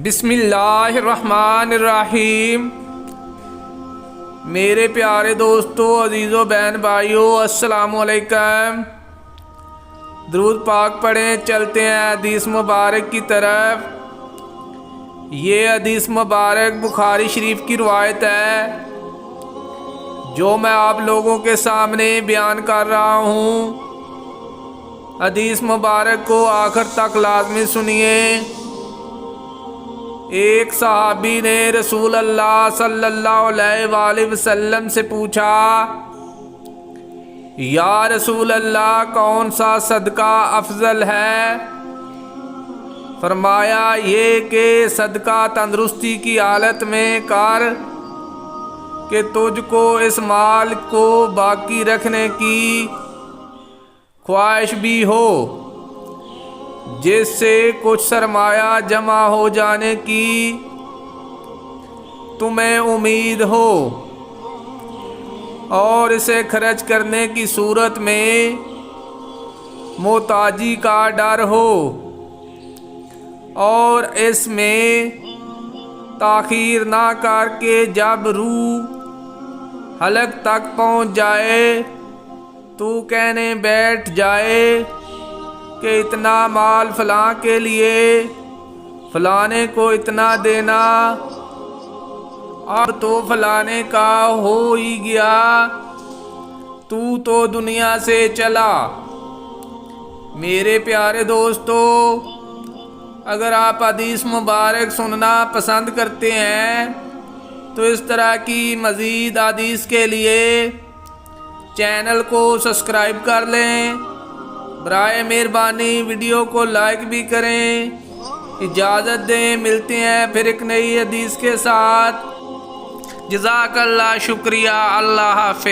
بسم اللہ الرحمن الرحیم۔ میرے پیارے دوستو، عزیزو، بہن بھائیو، السلام علیکم۔ درود پاک پڑھیں، چلتے ہیں حدیث مبارک کی طرف۔ یہ حدیث مبارک بخاری شریف کی روایت ہے جو میں آپ لوگوں کے سامنے بیان کر رہا ہوں۔ حدیث مبارک کو آخر تک لازمی سنیے۔ ایک صحابی نے رسول اللہ صلی اللہ علیہ وآلہ وسلم سے پوچھا، یا رسول اللہ، کون سا صدقہ افضل ہے؟ فرمایا، یہ کہ صدقہ تندرستی کی حالت میں کر کہ تجھ کو اس مال کو باقی رکھنے کی خواہش بھی ہو، جس سے کچھ سرمایہ جمع ہو جانے کی تمہیں امید ہو، اور اسے خرچ کرنے کی صورت میں محتاجی کا ڈر ہو، اور اس میں تاخیر نہ کر کے جب روح حلق تک پہنچ جائے تو کہنے بیٹھ جائے کہ اتنا مال فلاں کے لیے فلانے کو اتنا دینا، اب تو فلانے کا ہو ہی گیا، تو دنیا سے چلا۔ میرے پیارے دوستو، اگر آپ حدیث مبارک سننا پسند کرتے ہیں تو اس طرح کی مزید حدیث کے لیے چینل کو سبسکرائب کر لیں۔ برائے مہربانی ویڈیو کو لائک بھی کریں۔ اجازت دیں، ملتے ہیں پھر ایک نئی حدیث کے ساتھ۔ جزاک اللہ، شکریہ، اللہ حافظ۔